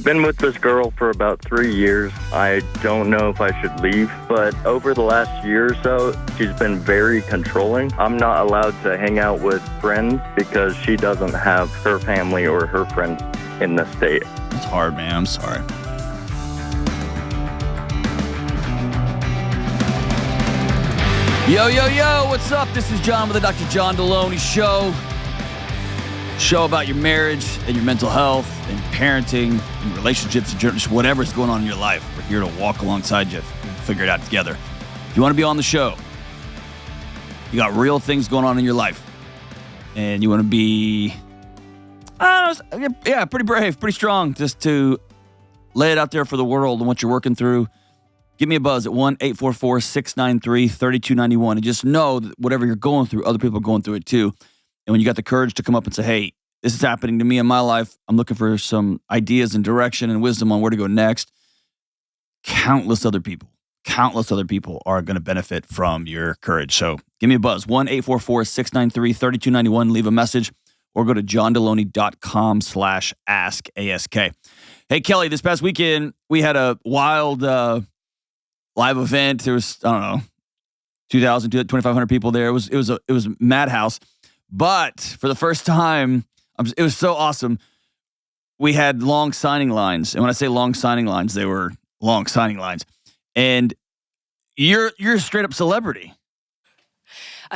been with this girl for about 3 years. I don't know if I should leave, but over the last year or so, she's been very controlling. I'm not allowed to hang out with friends because she doesn't have her family or her friends in the state. It's hard, man. I'm sorry. Yo, yo, yo, what's up? This is John with the Dr. John Delony Show. Show about your marriage and your mental health and parenting and relationships and just whatever's going on in your life. We're here to walk alongside you and figure it out together. If you want to be on the show, you got real things going on in your life, and you want to be, pretty brave, pretty strong, just to lay it out there for the world and what you're working through. Give me a buzz at 1-844-693-3291. And just know that whatever you're going through, other people are going through it too. And when you got the courage to come up and say, hey, this is happening to me in my life. I'm looking for some ideas and direction and wisdom on where to go next. Countless other people are going to benefit from your courage. So give me a buzz, 1-844-693-3291. Leave a message or go to johndelony.com/ask. Hey, Kelly, this past weekend, we had a wild live event. There was, 2,000, 2,500 people there. It was a madhouse. But for the first time, it was so awesome. We had long signing lines. And when I say long signing lines, they were long signing lines. And you're a straight up celebrity.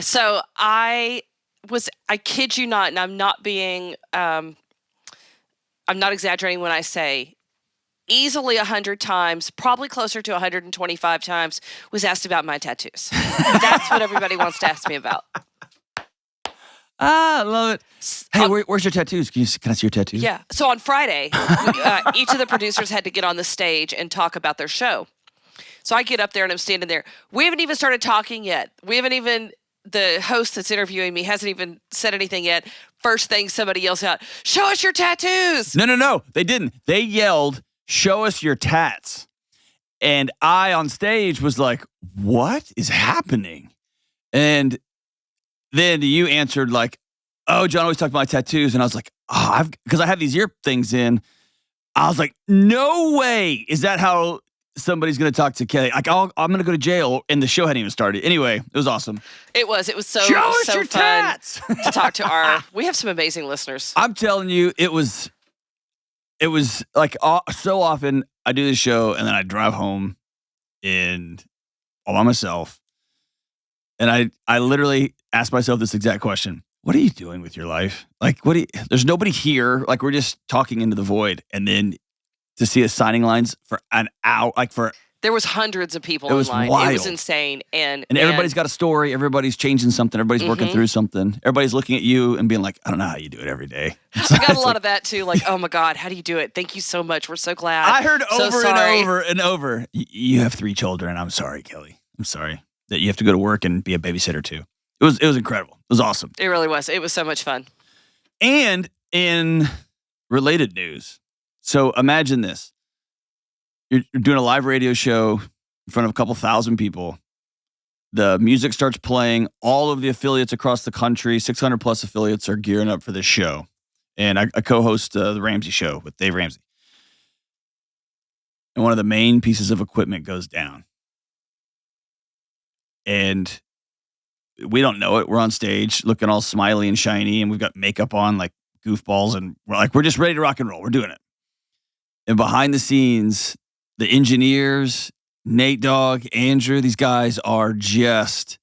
So I kid you not, and I'm not exaggerating when I say easily 100 times, probably closer to 125 times, was asked about my tattoos. That's what everybody wants to ask me about. I love it. Hey, where's your tattoos? Can I see your tattoos? Yeah. So on Friday, each of the producers had to get on the stage and talk about their show. So I get up there and I'm standing there. We haven't even started talking yet. The host that's interviewing me hasn't even said anything yet. First thing somebody yells out, show us your tattoos. No. They didn't. They yelled, show us your tats. And I on stage was like, what is happening? And then you answered like, oh, John always talked about my tattoos. And I was like, because I have these ear things in. I was like, no way is that how somebody's going to talk to Kelly. Like, I'm going to go to jail. And the show hadn't even started. Anyway, it was awesome. It was so fun tats. to talk to we have some amazing listeners. I'm telling you, it was like so often I do this show and then I drive home all by myself. And I literally ask myself this exact question. What are you doing with your life? Like, there's nobody here. Like, we're just talking into the void. And then to see us signing lines for an hour, there was hundreds of people in line. Wild. It was insane. And everybody's got a story. Everybody's changing something. Everybody's working through something. Everybody's looking at you and being like, I don't know how you do it every day. I got a lot of that too. Like, oh my God, how do you do it? Thank you so much. We're so glad. I heard over and over and over. You have 3 children. I'm sorry, Kelly. I'm sorry that you have to go to work and be a babysitter too. It was incredible. It was awesome. It really was. It was so much fun. And in related news, so imagine this. You're doing a live radio show in front of a couple thousand people. The music starts playing. All of the affiliates across the country, 600 plus affiliates, are gearing up for this show. And I co-host the Ramsey show with Dave Ramsey. And one of the main pieces of equipment goes down. And we don't know it. We're on stage looking all smiley and shiny, and we've got makeup on like goofballs, and we're just ready to rock and roll. We're doing it. And behind the scenes, the engineers, Nate Dogg, Andrew, these guys are just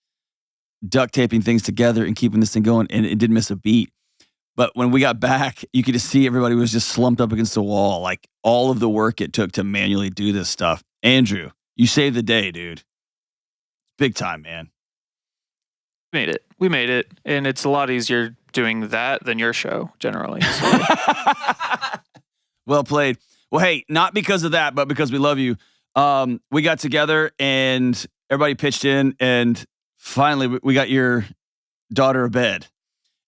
duct taping things together and keeping this thing going, and it didn't miss a beat. But when we got back, you could just see everybody was just slumped up against the wall, like all of the work it took to manually do this stuff. Andrew, you saved the day, dude. Big time, man. We made it. And it's a lot easier doing that than your show, generally. So. Well played. Well, hey, not because of that, but because we love you. We got together and everybody pitched in, and finally we got your daughter a bed.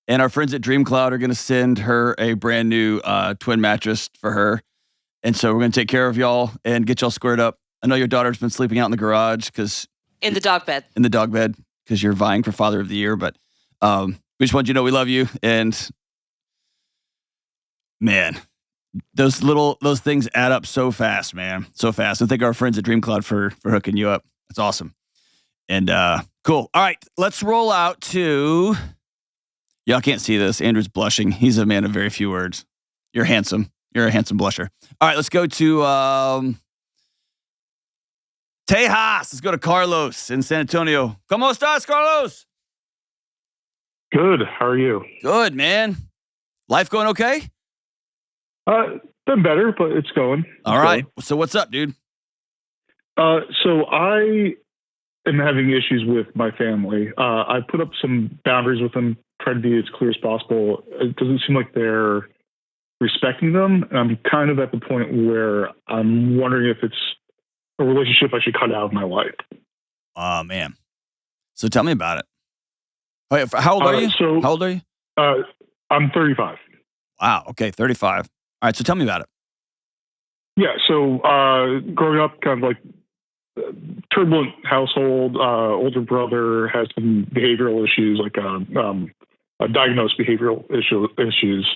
And our friends at DreamCloud are going to send her a brand new twin mattress for her. And so we're going to take care of y'all and get y'all squared up. I know your daughter's been sleeping out in the garage in the dog bed. Because you're vying for Father of the Year. But we just want you to know we love you. And man, those things add up so fast, man. So fast. I thank our friends at Dream Cloud for hooking you up. That's awesome. And cool. All right, let's roll out to. Y'all can't see this. Andrew's blushing. He's a man of very few words. You're handsome. You're a handsome blusher. All right, let's go to Tejas. Let's go to Carlos in San Antonio. ¿Cómo estás, Carlos? Good. How are you? Good, man. Life going okay? Been better, but it's going. All right. So what's up, dude? So I am having issues with my family. I put up some boundaries with them, try to be as clear as possible. It doesn't seem like they're respecting them. And I'm kind of at the point where I'm wondering if it's a relationship I should cut out of my life. Oh, man. So tell me about it. Wait, how old are you? How old are you? I'm 35. Wow. Okay, 35. All right, so tell me about it. Yeah, so growing up, kind of like turbulent household. Older brother has some behavioral issues, like diagnosed behavioral issues.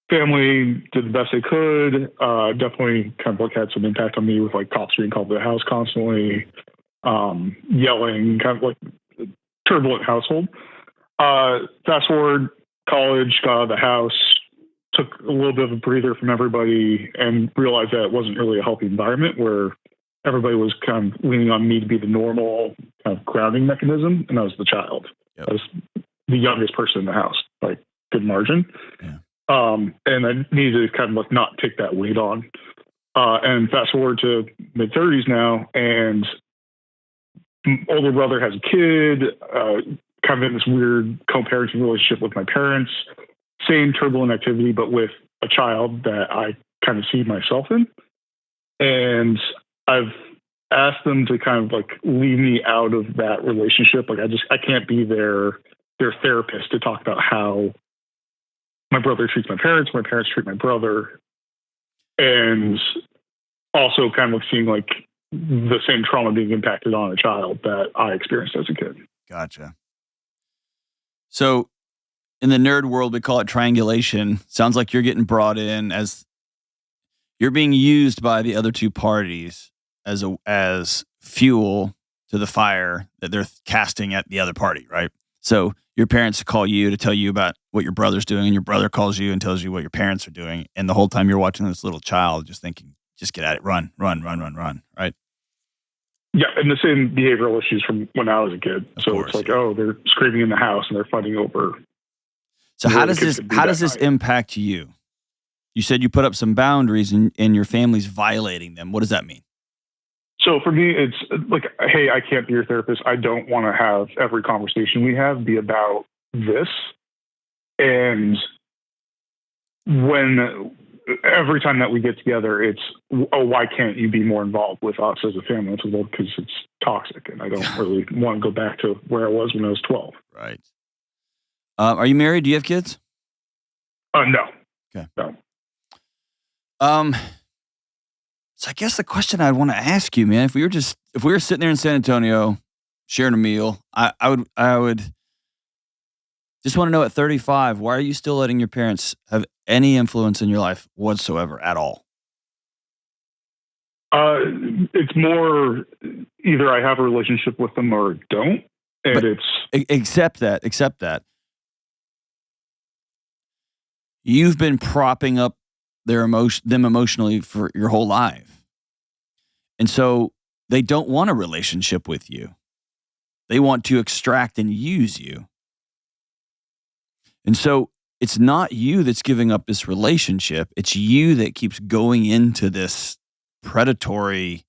Family did the best they could. Definitely kind of like had some impact on me with like cops being called to the house constantly, yelling, kind of like turbulent household. Fast forward, college, got out of the house, took a little bit of a breather from everybody and realized that it wasn't really a healthy environment where everybody was kind of leaning on me to be the normal kind of grounding mechanism. And I was the child. Yep. I was the youngest person in the house, like good margin. Yeah. And I needed to kind of like not take that weight on. And fast forward to mid 30s now, and older brother has a kid, kind of in this weird co-parenting relationship with my parents, same turbulent activity, but with a child that I kind of see myself in. And I've asked them to kind of like leave me out of that relationship. Like I can't be their therapist to talk about how my brother treats my parents treat my brother. And also kind of seeing like the same trauma being impacted on a child that I experienced as a kid. Gotcha. So in the nerd world, we call it triangulation. Sounds like you're getting brought in as you're being used by the other two parties as fuel to the fire that they're casting at the other party, right? So your parents call you to tell you about what your brother's doing, and your brother calls you and tells you what your parents are doing. And the whole time you're watching this little child just thinking, just get at it, run, right? Yeah, and the same behavioral issues from when I was a kid. Of so course. It's like, oh, they're screaming in the house and they're fighting over. So how does this impact you? You said you put up some boundaries and your family's violating them. What does that mean? So for me, it's like, hey, I can't be your therapist. I don't want to have every conversation we have be about this. And every time that we get together, it's, oh, why can't you be more involved with us as a family? It's well, because it's toxic, and I don't really want to go back to where I was when I was 12. Right. Are you married? Do you have kids? No. Okay. No. So I guess the question I'd want to ask you, man, if we were sitting there in San Antonio sharing a meal, I would just want to know at 35, why are you still letting your parents have any influence in your life whatsoever at all? It's more either I have a relationship with them or don't, and But it's accept that. You've been propping up them emotionally for your whole life. And so they don't want a relationship with you. They want to extract and use you. And so it's not you that's giving up this relationship. It's you that keeps going into this predatory.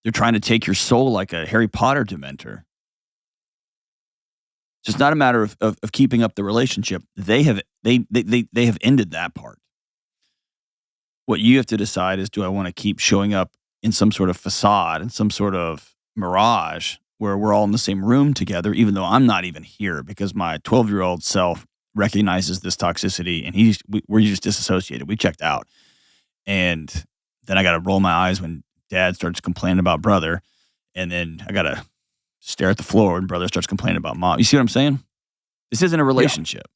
They're trying to take your soul like a Harry Potter dementor. It's just not a matter of keeping up the relationship. They have ended that part. What you have to decide is, do I want to keep showing up in some sort of facade, in some sort of mirage where we're all in the same room together, even though I'm not even here, because my 12-year-old self recognizes this toxicity and we're just disassociated. We checked out. And then I got to roll my eyes when dad starts complaining about brother. And then I got to stare at the floor when brother starts complaining about mom. You see what I'm saying? This isn't a relationship.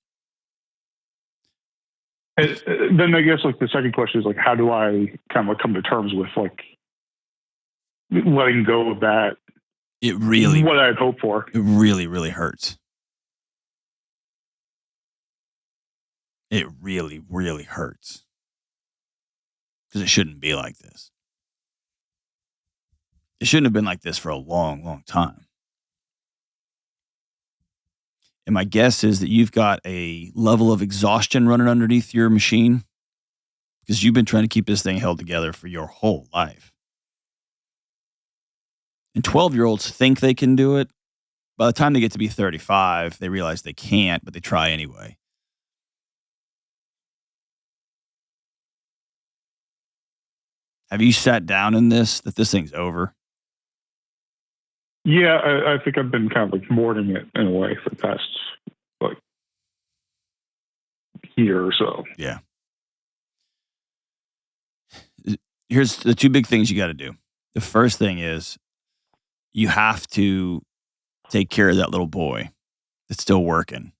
then I guess like the second question is like, how do I kind of like come to terms with like letting go of that? It really, what I'd hoped for. It really, really hurts. It really, really hurts. Because it shouldn't be like this. It shouldn't have been like this for a long, long time. And my guess is that you've got a level of exhaustion running underneath your machine because you've been trying to keep this thing held together for your whole life. And 12-year-olds think they can do it. By the time they get to be 35, they realize they can't, but they try anyway. Have you sat down in this, that this thing's over? Yeah, I think I've been kind of like mourning it in a way for the past like year or so. Yeah. Here's the two big things you got to do. The first thing is you have to take care of that little boy that's still working.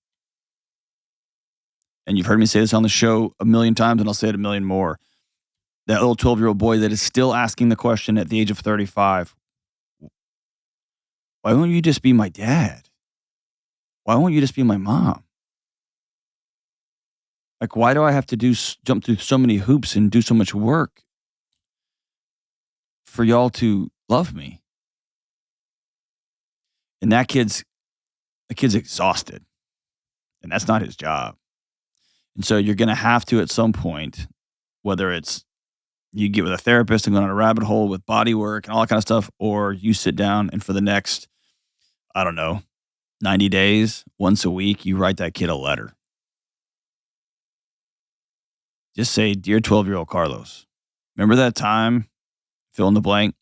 And you've heard me say this on the show a million times, and I'll say it a million more. That little 12-year-old boy that is still asking the question at the age of 35, why won't you just be my dad? Why won't you just be my mom? Like, why do I have to jump through so many hoops and do so much work for y'all to love me? And the kid's exhausted. And that's not his job. And so you're going to have to, at some point, whether it's you get with a therapist and go down a rabbit hole with body work and all that kind of stuff, or you sit down and for the next, 90 days, once a week, you write that kid a letter. Just say, "Dear 12-year-old Carlos, remember that time, fill in the blank,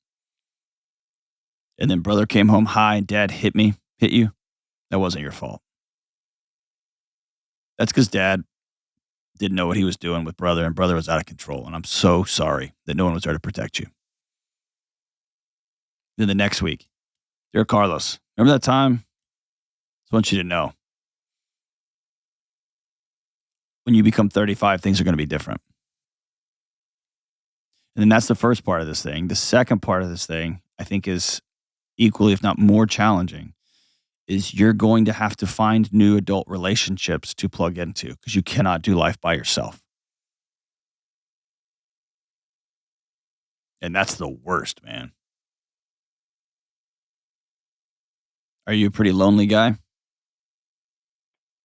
and then brother came home high and dad hit you? That wasn't your fault. That's because dad didn't know what he was doing with brother, and brother was out of control. And I'm so sorry that no one was there to protect you." Then the next week, "Dear Carlos, remember that time? I want you to know. When you become 35, things are going to be different." And then that's the first part of this thing. The second part of this thing, I think, is equally, if not more challenging, is you're going to have to find new adult relationships to plug into because you cannot do life by yourself. And that's the worst, man. Are you a pretty lonely guy?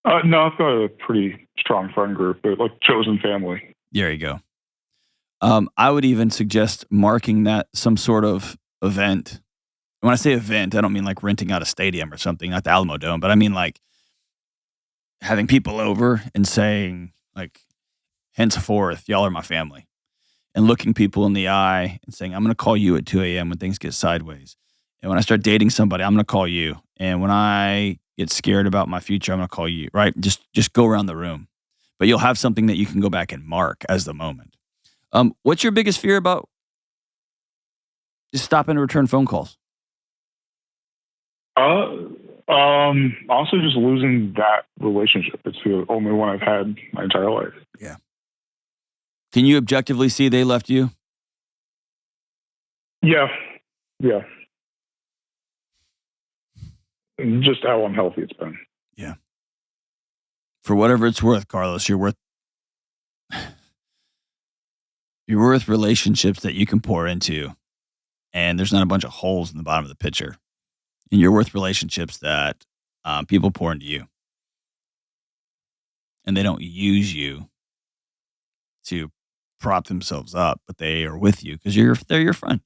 No, I've got a pretty strong friend group, but like chosen family. There you go. I would even suggest marking that some sort of event. When I say event, I don't mean like renting out a stadium or something, not the Alamo Dome, but I mean like having people over and saying like, henceforth, y'all are my family. And looking people in the eye and saying, I'm going to call you at 2 a.m. when things get sideways. And when I start dating somebody, I'm going to call you. And when I get scared about my future, I'm going to call you, right? Just go around the room. But you'll have something that you can go back and mark as the moment. What's your biggest fear about just stopping to return phone calls? Also just losing that relationship. It's the only one I've had my entire life. Yeah. Can you objectively see they left you? Yeah. And just how unhealthy it's been. Yeah. For whatever it's worth, Carlos, you're worth relationships that you can pour into, and there's not a bunch of holes in the bottom of the pitcher. And you're worth relationships that people pour into you, and they don't use you to prop themselves up, but they are with you because they're your friend.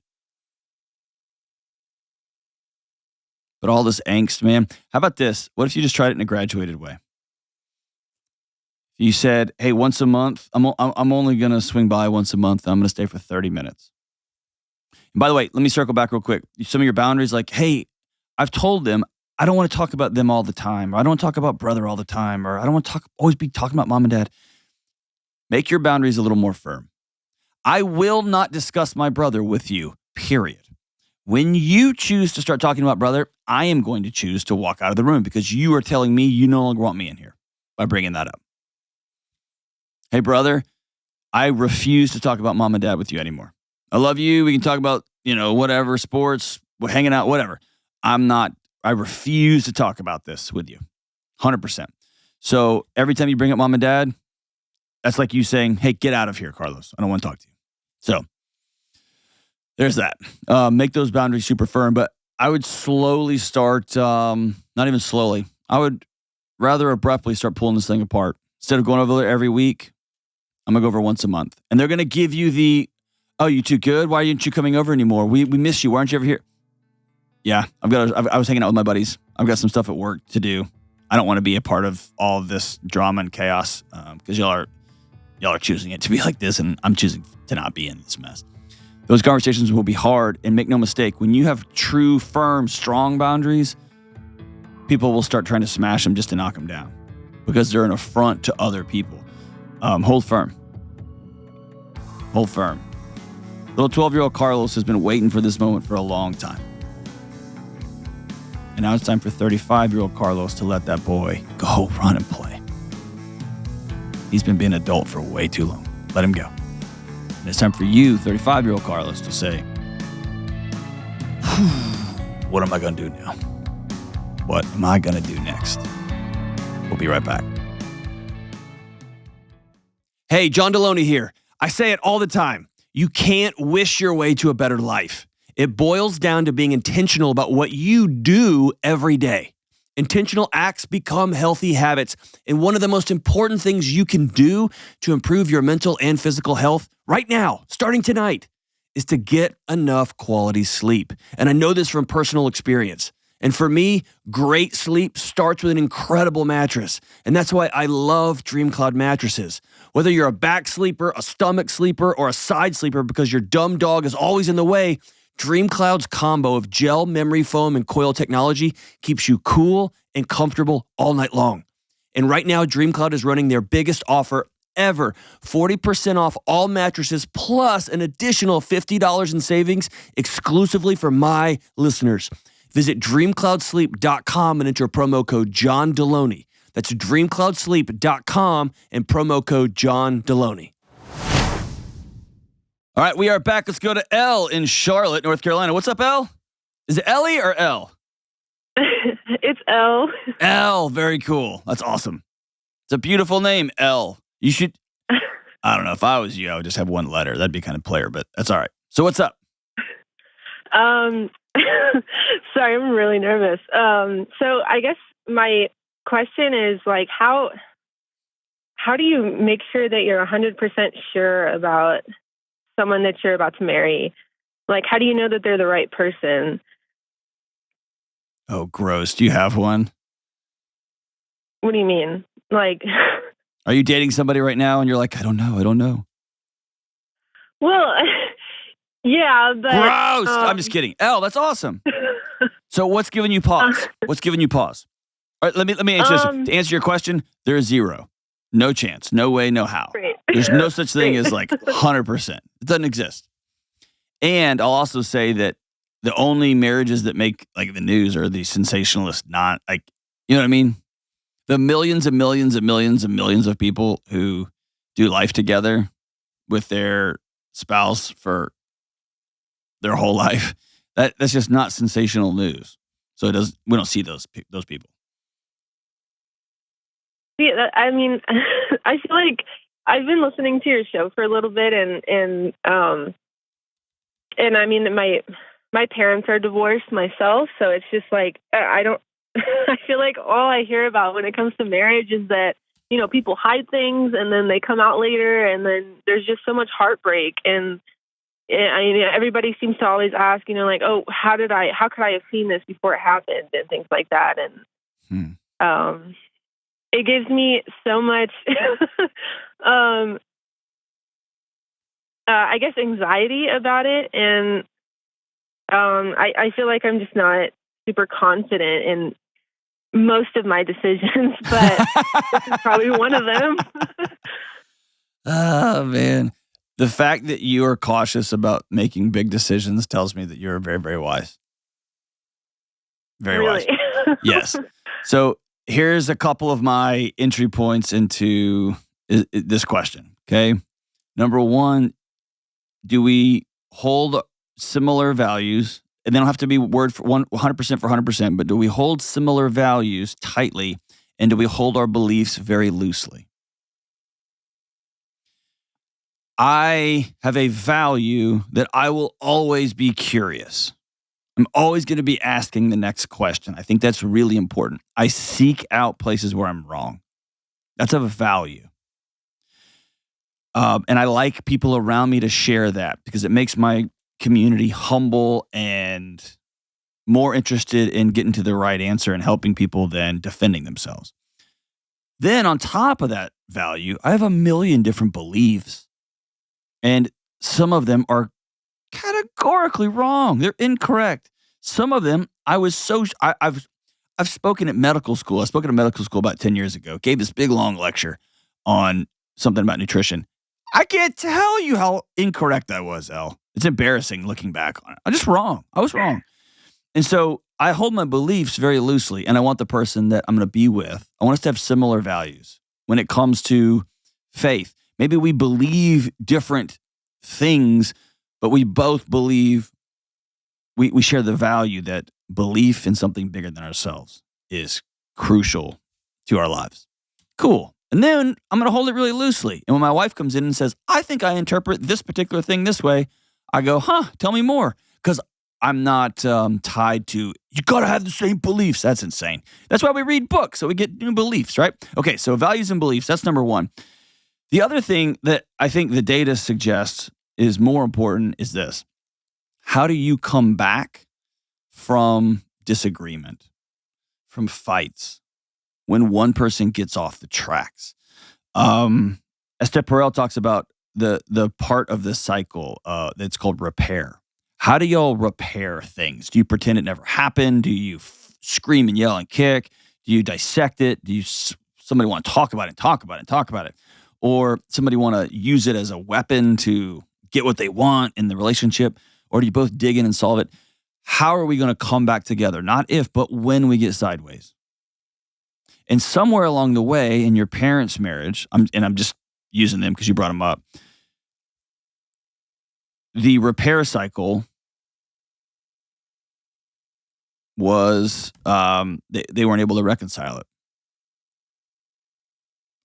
But all this angst, man. How about this? What if you just tried it in a graduated way? You said, "Hey, once a month, I'm only gonna swing by once a month. I'm gonna stay for 30 minutes." And by the way, let me circle back real quick. Some of your boundaries, like, "Hey, I've told them I don't want to talk about them all the time, or I don't want to talk about brother all the time, or I don't want to always be talking about mom and dad." Make your boundaries a little more firm. I will not discuss my brother with you, period. When you choose to start talking about brother, I am going to choose to walk out of the room because you are telling me you no longer want me in here by bringing that up. hey, brother, I refuse to talk about mom and dad with you anymore. I love you. We can talk about, whatever, sports, we're hanging out, whatever. I refuse to talk about this with you. 100%. So every time you bring up mom and dad, that's like you saying, hey, get out of here, Carlos. I don't want to talk to you. So there's that. Make those boundaries super firm. But I would slowly start, not even slowly, I would rather abruptly start pulling this thing apart. Instead of going over there every week, I'm going to go over once a month. And they're going to give you oh, you too good? Why aren't you coming over anymore? We miss you. Why aren't you ever here? Yeah, I was hanging out with my buddies. I've got some stuff at work to do. I don't want to be a part of all of this drama and chaos because y'all are choosing it to be like this, and I'm choosing to not be in this mess. Those conversations will be hard, and make no mistake, when you have true, firm, strong boundaries, people will start trying to smash them just to knock them down because they're an affront to other people. Hold firm. Hold firm. Little 12-year-old Carlos has been waiting for this moment for a long time. And now it's time for 35-year-old Carlos to let that boy go run and play. He's been being an adult for way too long. Let him go. And it's time for you, 35-year-old Carlos, to say, what am I going to do now? What am I going to do next? We'll be right back. Hey, John Delony here. I say it all the time. You can't wish your way to a better life. It boils down to being intentional about what you do every day. Intentional acts become healthy habits. And one of the most important things you can do to improve your mental and physical health right now, starting tonight, is to get enough quality sleep. And I know this from personal experience. And for me, great sleep starts with an incredible mattress. And that's why I love DreamCloud mattresses. Whether you're a back sleeper, a stomach sleeper, or a side sleeper because your dumb dog is always in the way, DreamCloud's combo of gel, memory foam, and coil technology keeps you cool and comfortable all night long. And right now, DreamCloud is running their biggest offer ever. 40% off all mattresses plus an additional $50 in savings exclusively for my listeners. Visit dreamcloudsleep.com and enter promo code John Delony. That's dreamcloudsleep.com and promo code John Delony. All right, we are back. Let's go to Elle in Charlotte, North Carolina. What's up, Elle? Is it Ellie or Elle? It's Elle. Elle, very cool. That's awesome. It's a beautiful name, Elle. You should, I don't know, if I was you, I would just have one letter. That'd be kind of player, but that's all right. So what's up? Sorry, I'm really nervous. So I guess my question is like, how do you make sure that you're 100% sure about someone that you're about to marry? Like, how do you know that they're the right person? Oh, gross. Do you have one? What do you mean? Like, are you dating somebody right now and you're like, I don't know? Well, yeah, but gross. I'm just kidding. Elle, that's awesome. So what's giving you pause? What's giving you pause? All right, let me answer this. To answer your question, there is zero. No chance. No way, no how. Great. There's no such thing Great. as like 100%. It doesn't exist. And I'll also say that the only marriages that make like the news are the sensationalist, not like, you know what I mean? The millions and millions and millions and millions of people who do life together with their spouse for their whole life. That's just not sensational news. So we don't see those people. Yeah, I mean, I feel like I've been listening to your show for a little bit, and I mean, my parents are divorced myself, so it's just like I don't. I feel like all I hear about when it comes to marriage is that, you know, people hide things and then they come out later, and then there's just so much heartbreak. And I mean, everybody seems to always ask, you know, like, oh, how could I have seen this before it happened, and things like that. And it gives me so much, I guess, anxiety about it. And I feel like I'm just not super confident in most of my decisions, but this is probably one of them. Oh, man. The fact that you are cautious about making big decisions tells me that you're very, very wise. Very really? wise. Yes. So here's a couple of my entry points into this question. Okay. Number one, do we hold similar values? And they don't have to be word for 100% for 100%, but do we hold similar values tightly? And do we hold our beliefs very loosely? I have a value that I will always be curious. I'm always going to be asking the next question. I think that's really important. I seek out places where I'm wrong. That's a value. And I like people around me to share that because it makes my community humble and more interested in getting to the right answer and helping people than defending themselves. Then on top of that value, I have a million different beliefs. And some of them are categorically wrong. They're incorrect. Some of them, I've spoken at medical school. I spoke at a medical school about 10 years ago. Gave this big long lecture on something about nutrition. I can't tell you how incorrect I was, Elle. It's embarrassing looking back on it. I'm just wrong. I was wrong. And so I hold my beliefs very loosely, and I want the person that I'm going to be with, I want us to have similar values when it comes to faith. Maybe we believe different things, but we both believe we share the value that belief in something bigger than ourselves is crucial to our lives. Cool. And then I'm going to hold it really loosely. And when my wife comes in and says, I think I interpret this particular thing this way, I go, tell me more. Because I'm not tied to, you got to have the same beliefs. That's insane. That's why we read books, so we get new beliefs, right? Okay, so values and beliefs, that's number one. The other thing that I think the data suggests is more important is this. How do you come back from disagreement, from fights, when one person gets off the tracks? Esther Perel talks about the part of the cycle that's called repair. How do y'all repair things? Do you pretend it never happened? Do you scream and yell and kick? Do you dissect it? Do you somebody want to talk about it? Or somebody want to use it as a weapon to get what they want in the relationship? Or do you both dig in and solve it? How are we going to come back together? Not if, but when we get sideways. And somewhere along the way in your parents' marriage, I'm just using them because you brought them up, the repair cycle was they weren't able to reconcile it.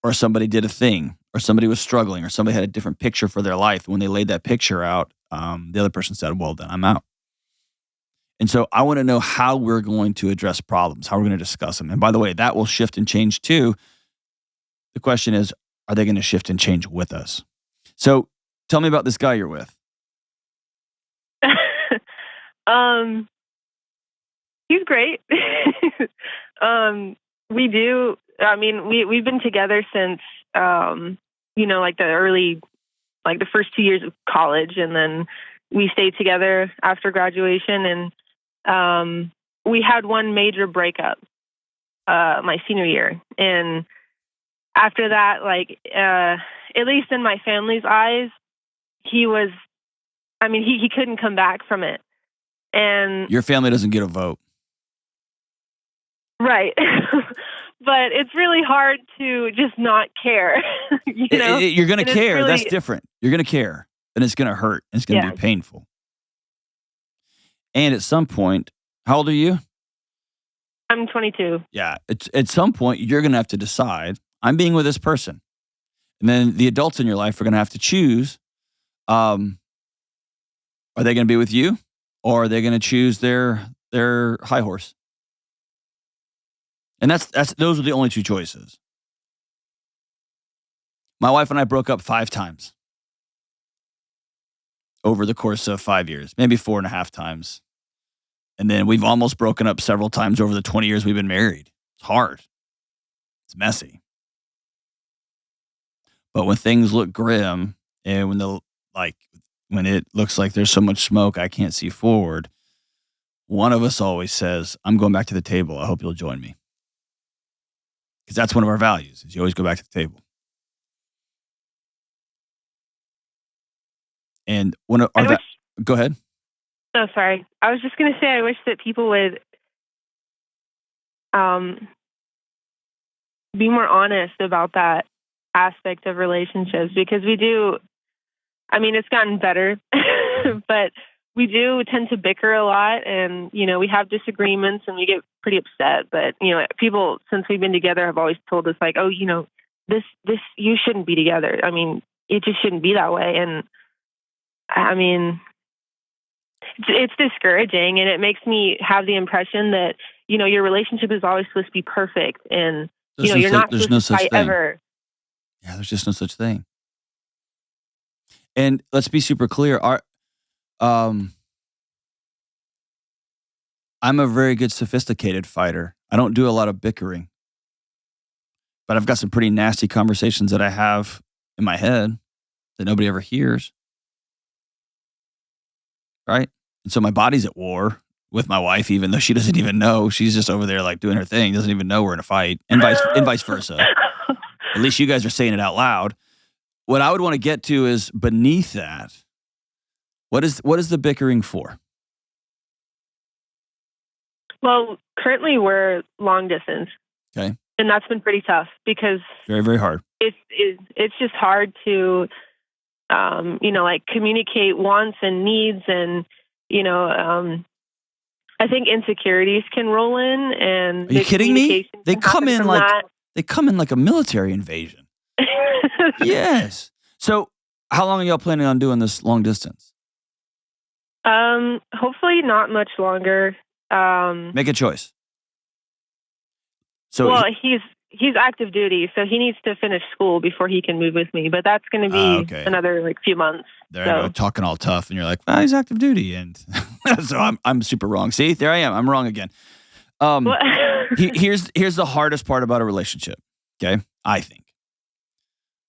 Or somebody did a thing, or somebody was struggling, or somebody had a different picture for their life. When they laid that picture out, the other person said, well, then I'm out. And so I want to know how we're going to address problems, how we're going to discuss them. And by the way, that will shift and change too. The question is, are they going to shift and change with us? So tell me about this guy you're with. He's great. We've been together since, the first 2 years of college. And then we stayed together after graduation. And we had one major breakup my senior year. And after that, at least in my family's eyes, he couldn't come back from it. And your family doesn't get a vote. Right. But it's really hard to just not care. You're going to care. Really, that's different. You're going to care. And it's going to hurt. And it's going to be painful. And at some point, how old are you? I'm 22. Yeah. At some point, you're going to have to decide, I'm being with this person. And then the adults in your life are going to have to choose, are they going to be with you? Or are they going to choose their high horse? And those are the only two choices. My wife and I broke up 5 times over the course of 5 years, maybe 4.5 times. And then we've almost broken up several times over the 20 years we've been married. It's hard. It's messy. But when things look grim and when it looks like there's so much smoke I can't see forward, one of us always says, I'm going back to the table. I hope you'll join me. Because that's one of our values, is you always go back to the table. And go ahead. Oh, sorry. I was just going to say, I wish that people would be more honest about that. aspect of relationships, because we do, I mean, it's gotten better, but we do tend to bicker a lot, and, you know, we have disagreements and we get pretty upset. But, you know, people, since we've been together, have always told us, like, oh, you know, this, you shouldn't be together. I mean, it just shouldn't be that way. And I mean, it's discouraging, and it makes me have the impression that, you know, your relationship is always supposed to be perfect, and, you know, you're not supposed to fight ever. Yeah, there's just no such thing. And let's be super clear. I'm a very good sophisticated fighter. I don't do a lot of bickering, but I've got some pretty nasty conversations that I have in my head that nobody ever hears. Right? And so my body's at war with my wife, even though she doesn't even know. She's just over there like doing her thing, doesn't even know we're in a fight, and vice versa. At least you guys are saying it out loud. What I would want to get to is beneath that. What is the bickering for? Well, currently we're long distance. Okay. And that's been pretty tough because very, very hard. It's just hard to, you know, like communicate wants and needs, and, you know, I think insecurities can roll in. And are you kidding me? They come in like a military invasion. Yes. So how long are y'all planning on doing this long distance? Hopefully not much longer. Make a choice. So well, he's active duty, so he needs to finish school before he can move with me. But that's going to be another like few months. There you go, talking all tough, and you're like, "Well, he's active duty," and so I'm super wrong. See, there I am. I'm wrong again. Here's the hardest part about a relationship. Okay, I think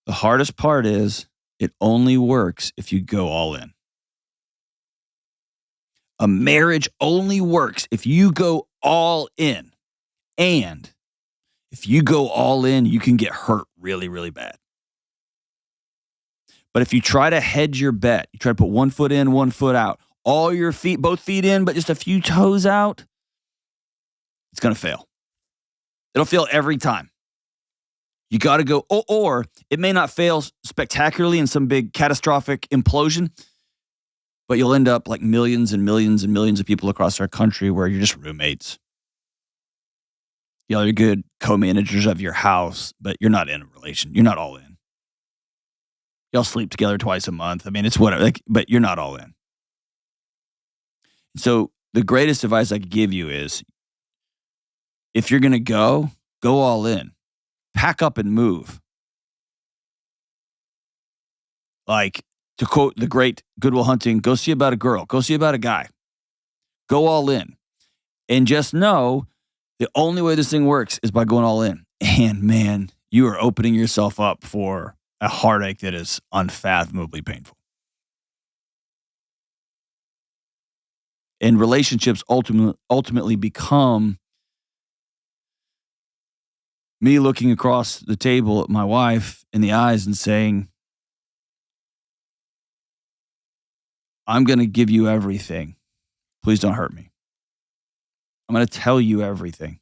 the hardest part is it only works if you go all in. A marriage only works if you go all in. And if you go all in, you can get hurt really, really bad. But if you try to hedge your bet, you try to put 1 foot in, 1 foot out, all your feet, both feet in, but just a few toes out, it's going to fail. It'll fail every time. You got to go, or it may not fail spectacularly in some big catastrophic implosion, but you'll end up like millions and millions and millions of people across our country where you're just roommates. You're good co-managers of your house, but you're not in a relation. You're not all in. Y'all sleep together twice a month. I mean, it's whatever, but you're not all in. So the greatest advice I could give you is, if you're going to go all in. Pack up and move. Like, to quote the great Good Will Hunting, go see about a girl. Go see about a guy. Go all in. And just know the only way this thing works is by going all in. And man, you are opening yourself up for a heartache that is unfathomably painful. And relationships ultimately become me looking across the table at my wife in the eyes and saying, I'm going to give you everything. Please don't hurt me. I'm going to tell you everything.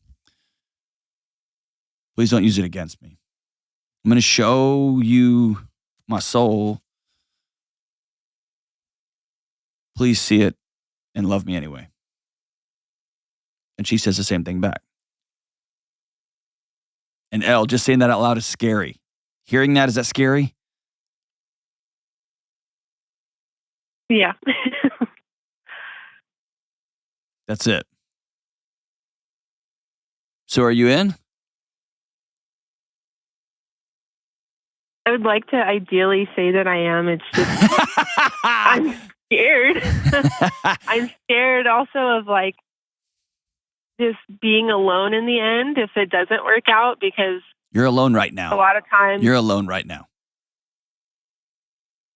Please don't use it against me. I'm going to show you my soul. Please see it and love me anyway. And she says the same thing back. And Elle, just saying that out loud is scary. Hearing that, is that scary? Yeah. That's it. So are you in? I would like to ideally say that I am. It's just, I'm scared. I'm scared also of like just being alone in the end if it doesn't work out, because you're alone right now. A lot of times. You're alone right now.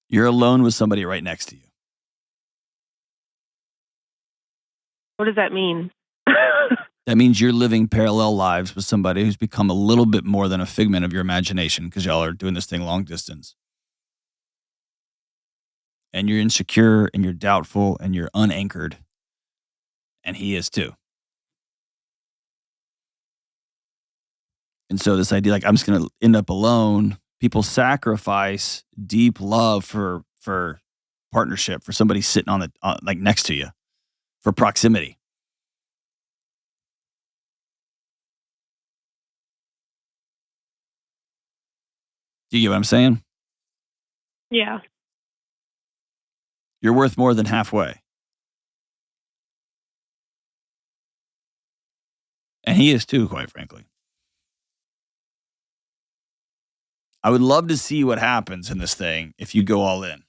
You're alone with somebody right next to you. What does that mean? That means you're living parallel lives with somebody who's become a little bit more than a figment of your imagination, because y'all are doing this thing long distance. And you're insecure and you're doubtful and you're unanchored. And he is too. And so this idea, like, I'm just going to end up alone, people sacrifice deep love for partnership, for somebody sitting on like next to you, for proximity. Do you get what I'm saying? Yeah. You're worth more than halfway. And he is too, quite frankly. I would love to see what happens in this thing if you go all in.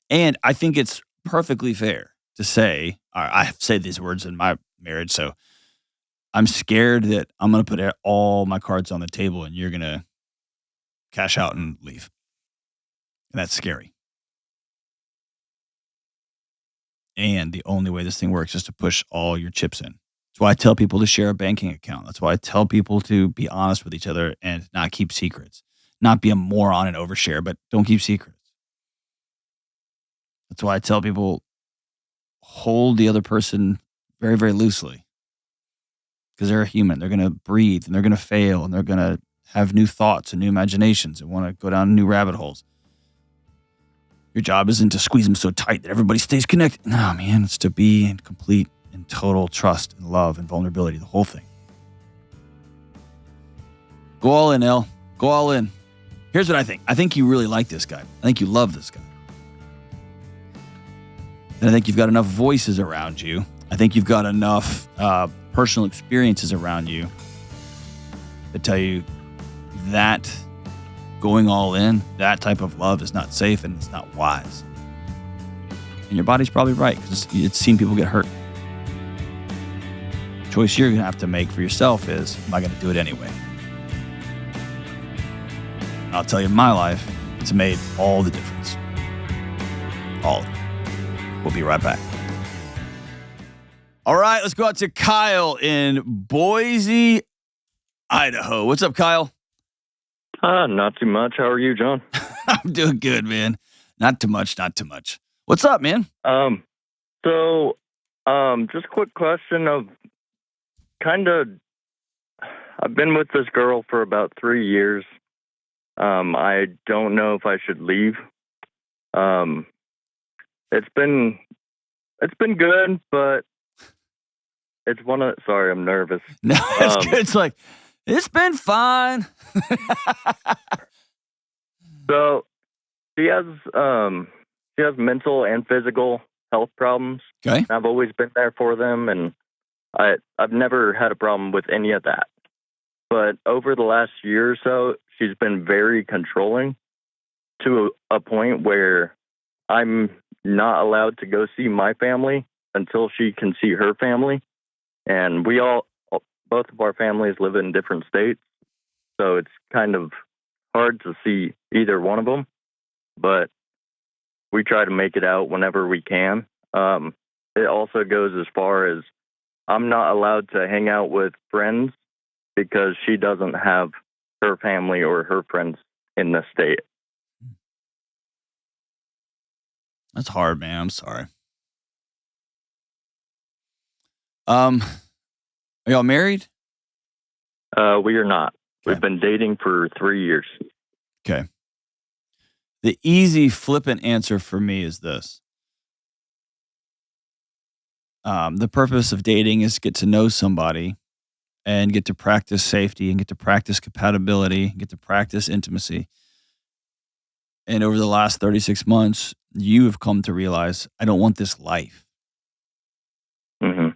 And I think it's perfectly fair to say, I say these words in my marriage, so I'm scared that I'm going to put all my cards on the table and you're going to cash out and leave. And that's scary. And the only way this thing works is to push all your chips in. That's why I tell people to share a banking account. That's why I tell people to be honest with each other and not keep secrets. Not be a moron and overshare, but don't keep secrets. That's why I tell people hold the other person very, very loosely. Because they're a human. They're going to breathe and they're going to fail and they're going to have new thoughts and new imaginations and want to go down new rabbit holes. Your job isn't to squeeze them so tight that everybody stays connected. No, man, it's to be in complete and total trust and love and vulnerability, the whole thing. Go all in, Elle. Go all in. Here's what I think. I think you really like this guy. I think you love this guy. And I think you've got enough voices around you. I think you've got enough personal experiences around you that tell you that going all in, that type of love is not safe and it's not wise. And your body's probably right because it's seen people get hurt. The choice you're going to have to make for yourself is, am I going to do it anyway? And I'll tell you, in my life, it's made all the difference. All of it. We'll be right back. All right, let's go out to Kyle in Boise, Idaho. What's up, Kyle? Not too much. How are you, John? I'm doing good, man. Not too much, not too much. What's up, man? So, just a quick question of I've been with this girl for about 3 years. I don't know if I should leave. It's been good, but it's sorry, I'm nervous. No, it's good. It's like, it's been fine. So she has mental and physical health problems. Okay. I've always been there for them, and I've never had a problem with any of that. But over the last year or so, she's been very controlling to a point where I'm not allowed to go see my family until she can see her family. And both of our families live in different states. So it's kind of hard to see either one of them. But we try to make it out whenever we can. It also goes as far as I'm not allowed to hang out with friends because she doesn't have her family or her friends in the state. That's hard, man. I'm sorry. Are y'all married? We are not. Okay. We've been dating for 3 years. Okay. The easy, flippant answer for me is this. The purpose of dating is to get to know somebody and get to practice safety and get to practice compatibility, and get to practice intimacy. And over the last 36 months, you have come to realize, I don't want this life. Mm-hmm.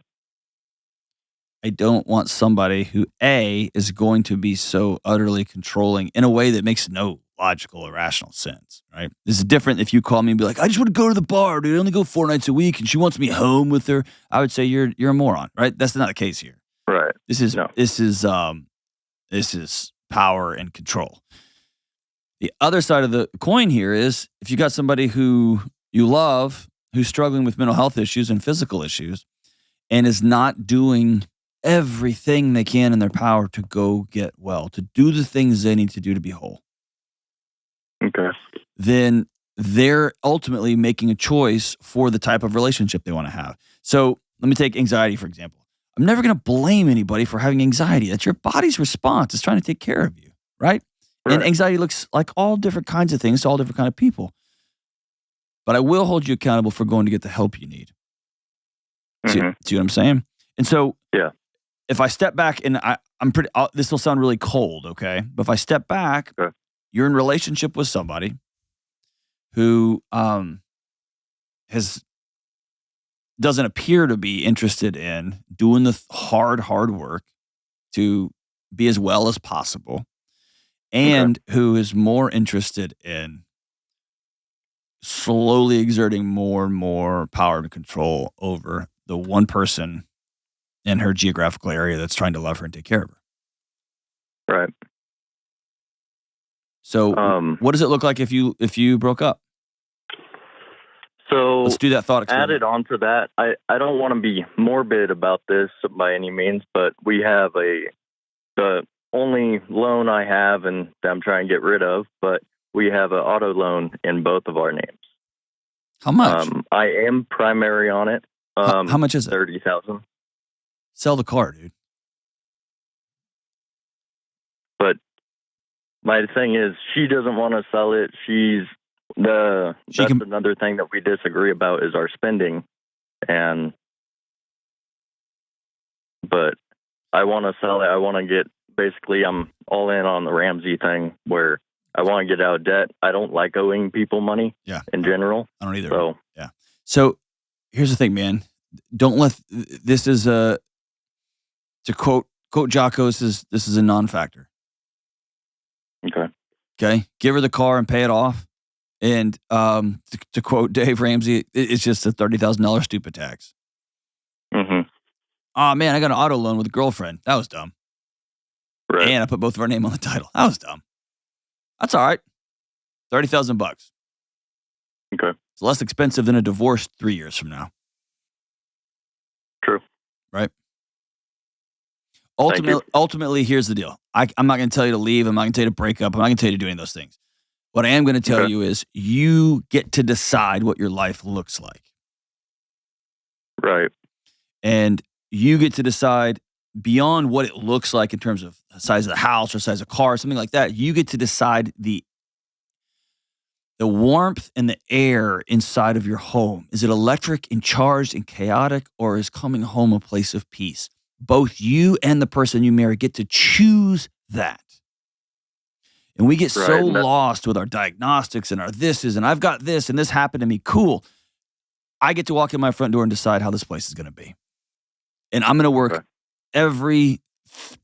I don't want somebody who, A, is going to be so utterly controlling in a way that makes no logical or rational sense, right? This is different if you call me and be like, I just want to go to the bar, dude. I only go 4 nights a week and she wants me home with her. I would say you're a moron, right? That's not the case here. Right. This is power and control. The other side of the coin here is if you got somebody who you love, who's struggling with mental health issues and physical issues and is not doing everything they can in their power to go get well, to do the things they need to do to be whole. Okay. Then they're ultimately making a choice for the type of relationship they want to have. So let me take anxiety, for example. I'm never going to blame anybody for having anxiety. That's your body's response. It's trying to take care of you, right? And Right. anxiety looks like all different kinds of things to all different kind of people. But I will hold you accountable for going to get the help you need. See what I'm saying? And so, Yeah. if I step back and I'm pretty, this will sound really cold, okay? But if I step back, Okay. you're in a relationship with somebody who doesn't appear to be interested in doing the hard work to be as well as possible, and who is more interested in slowly exerting more and more power and control over the one person in her geographical area that's trying to love her and take care of her. Right. So, what does it look like if you broke up? So Let's do that thought experiment. added on to that, I don't want to be morbid about this by any means, but we have the only loan I have and that I'm trying to get rid of, but we have an auto loan in both of our names. How much? I am primary on it. How much is it? $30,000. Sell the car, dude. But my thing is, she doesn't want to sell it. That's another thing that we disagree about is our spending. But I want to sell it. I want to get, basically, I'm all in on the Ramsey thing where I want to get out of debt. I don't like owing people money in general. I don't either. So, yeah. So here's the thing, man. Don't let, this is to quote Jocko, this is a non-factor. Okay. Give her the car and pay it off. And to quote Dave Ramsey, it's just a $30,000 stupid tax. Oh man, I got an auto loan with a girlfriend. That was dumb. Right. And I put both of our name on the title. That was dumb. That's all right. $30,000. Okay. It's less expensive than a divorce 3 years from now. True. Right. Ultimately, here's the deal. I'm not going to tell you to leave. I'm not going to tell you to break up. I'm not going to tell you to do any of those things. What I am going to tell you is you get to decide what your life looks like. Right. And you get to decide beyond what it looks like in terms of the size of the house or size of car, something like that. You get to decide the warmth and the air inside of your home. Is it electric and charged and chaotic, or is coming home a place of peace? Both you and the person you marry get to choose that. And we get so lost with our diagnostics and our thises, and I've got this and this happened to me. Cool. I get to walk in my front door and decide how this place is going to be. And I'm going to work every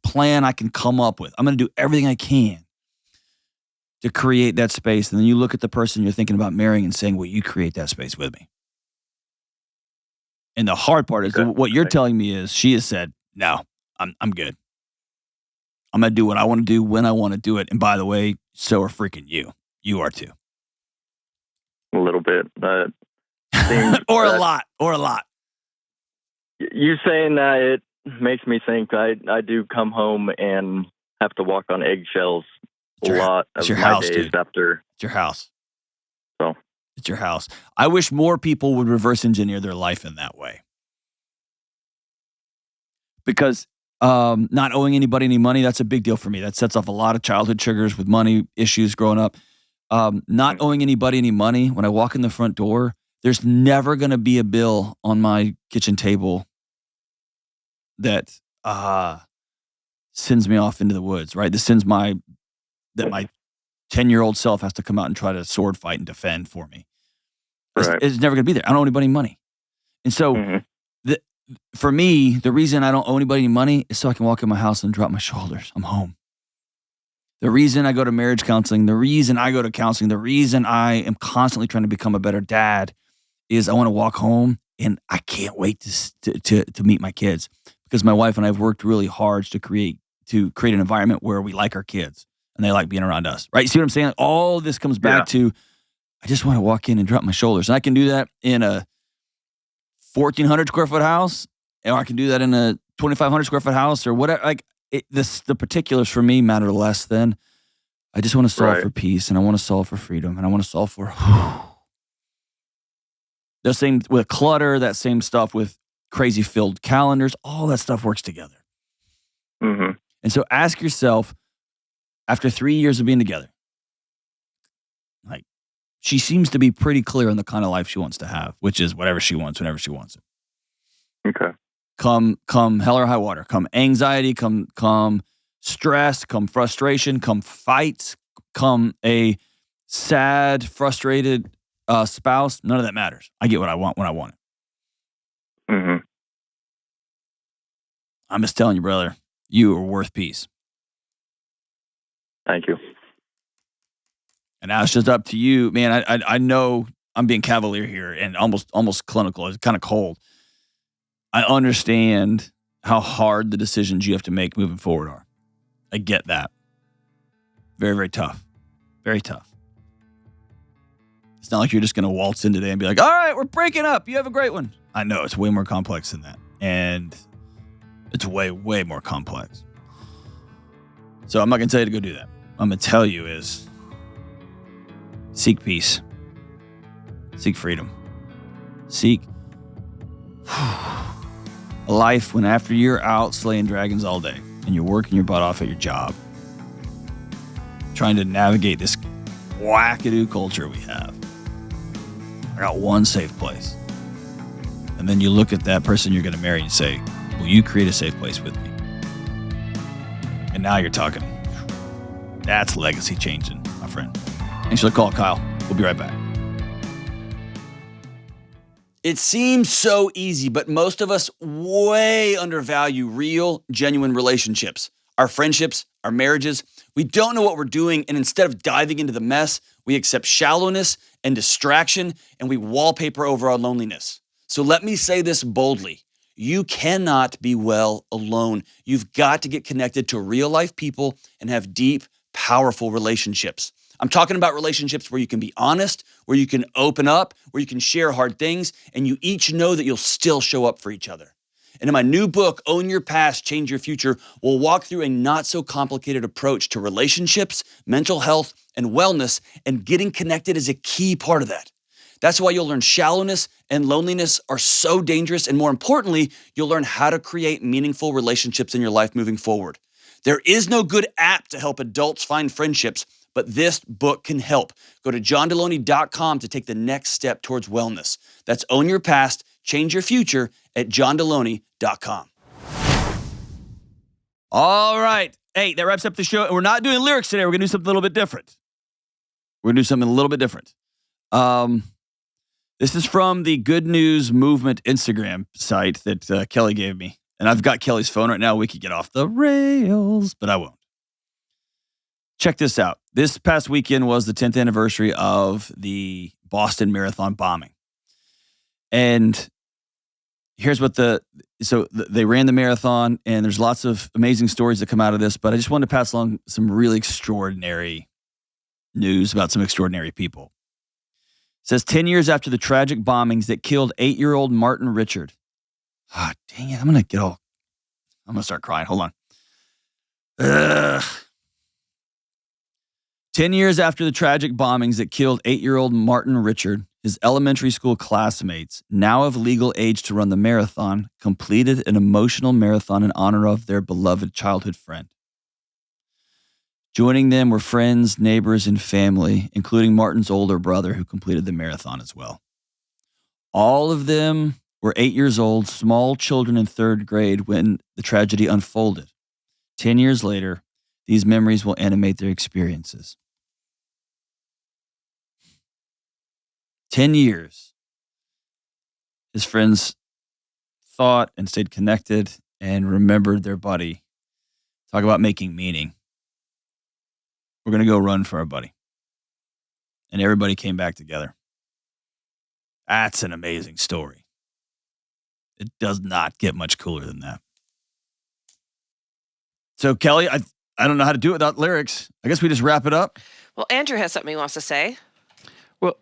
plan I can come up with. I'm going to do everything I can to create that space. And then you look at the person you're thinking about marrying and saying, will you create that space with me? And the hard part is what you're telling me is she has said, no, I'm good. I'm going to do what I want to do when I want to do it. And by the way, so are freaking you. You are too. A little bit. or a lot. You saying that, it makes me think I do come home and have to walk on eggshells a lot of my days after. It's your house. So it's your house. I wish more people would reverse engineer their life in that way. Because not owing anybody any money, that's a big deal for me. That sets off a lot of childhood triggers with money issues growing up. Not owing anybody any money, when I walk in the front door, there's never going to be a bill on my kitchen table that sends me off into the woods, right? This sends that my 10-year-old self has to come out and try to sword fight and defend for me. It's never going to be there. I don't owe anybody money. And so for me, the reason I don't owe anybody any money is so I can walk in my house and drop my shoulders. I'm home. The reason I go to marriage counseling, the reason I go to counseling, the reason I am constantly trying to become a better dad is I want to walk home and I can't wait to meet my kids, because my wife and I have worked really hard to create an environment where we like our kids and they like being around us, right? You see what I'm saying? All this comes back to, I just want to walk in and drop my shoulders. And I can do that in a 1,400 square foot house, or I can do that in a 2,500 square foot house or whatever. Like the particulars for me matter less than I just want to solve for peace, and I want to solve for freedom, and I want to solve for the same with clutter, that same stuff with crazy filled calendars. All that stuff works together. And so ask yourself, after 3 years of being together, like, she seems to be pretty clear on the kind of life she wants to have, which is whatever she wants, whenever she wants it. Okay. Come hell or high water, come anxiety, come stress, come frustration, come fights, come a sad, frustrated spouse. None of that matters. I get what I want when I want it. Mm-hmm. I'm just telling you, brother, you are worth peace. Thank you. And now it's just up to you, man. I know I'm being cavalier here and almost clinical. It's kind of cold. I understand how hard the decisions you have to make moving forward are. I get that. Very, very tough. Very tough. It's not like you're just going to waltz in today and be like, all right, we're breaking up. You have a great one. I know it's way more complex than that. And it's way, way more complex. So I'm not going to tell you to go do that. What I'm going to tell you is seek peace. Seek freedom. Seek a life when after you're out slaying dragons all day and you're working your butt off at your job, trying to navigate this wackadoo culture we have. I got one safe place. And then you look at that person you're going to marry and say, will you create a safe place with me? And now you're talking. That's legacy changing, my friend. Thanks for the call, Kyle. We'll be right back. It seems so easy, but most of us way undervalue real, genuine relationships. Our friendships, our marriages. We don't know what we're doing, and instead of diving into the mess, we accept shallowness and distraction, and we wallpaper over our loneliness. So let me say this boldly. You cannot be well alone. You've got to get connected to real-life people and have deep, powerful relationships. I'm talking about relationships where you can be honest, where you can open up, where you can share hard things, and you each know that you'll still show up for each other. And in my new book, Own Your Past, Change Your Future, we'll walk through a not-so-complicated approach to relationships, mental health, and wellness, and getting connected is a key part of that. That's why you'll learn shallowness and loneliness are so dangerous, and more importantly, you'll learn how to create meaningful relationships in your life moving forward. There is no good app to help adults find friendships, but this book can help. Go to johndelony.com to take the next step towards wellness. That's Own Your Past, Change Your Future at johndelony.com. All right. Hey, that wraps up the show. And we're not doing lyrics today. We're going to do something a little bit different. This is from the Good News Movement Instagram site that Kelly gave me. And I've got Kelly's phone right now. We could get off the rails, but I won't. Check this out. This past weekend was the 10th anniversary of the Boston Marathon bombing. And here's what they ran the marathon, and there's lots of amazing stories that come out of this, but I just wanted to pass along some really extraordinary news about some extraordinary people. It says 10 years after the tragic bombings that killed 8-year-old Martin Richard. Ah, dang it. I'm going to start crying. Hold on. Ugh. 10 years after the tragic bombings that killed 8-year-old Martin Richard, his elementary school classmates, now of legal age to run the marathon, completed an emotional marathon in honor of their beloved childhood friend. Joining them were friends, neighbors, and family, including Martin's older brother who completed the marathon as well. All of them were 8 years old, small children in third grade when the tragedy unfolded. 10 years later, these memories will animate their experiences. 10 years. His friends thought and stayed connected and remembered their buddy. Talk about making meaning. We're going to go run for our buddy. And everybody came back together. That's an amazing story. It does not get much cooler than that. So, Kelly, I don't know how to do it without lyrics. I guess we just wrap it up. Well, Andrew has something he wants to say. Well,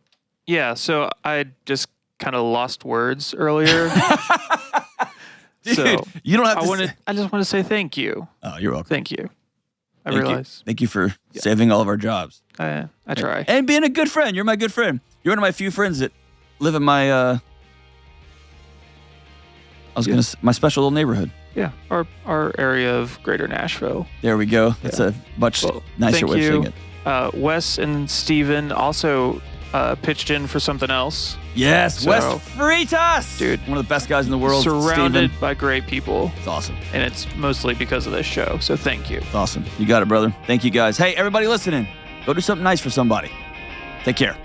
yeah, so I just kind of lost words earlier. Dude, so you don't have to I just want to say thank you. Oh, you're welcome. Thank you. I Thank realize. Thank you for saving all of our jobs. I try. And being a good friend. You're my good friend. You're one of my few friends that live in my my special little neighborhood. Yeah, our area of Greater Nashville. There we go. That's a much nicer way of saying it. Wes and Steven also pitched in for something else. Yes, So- Wes Freitas, Dude, one of the best guys in the world. Surrounded Steven. by great people, It's awesome. and it's mostly because of this show. So thank you. It's awesome. You got it, brother. Thank you, guys. Hey, everybody listening, go do something nice for somebody. Take care.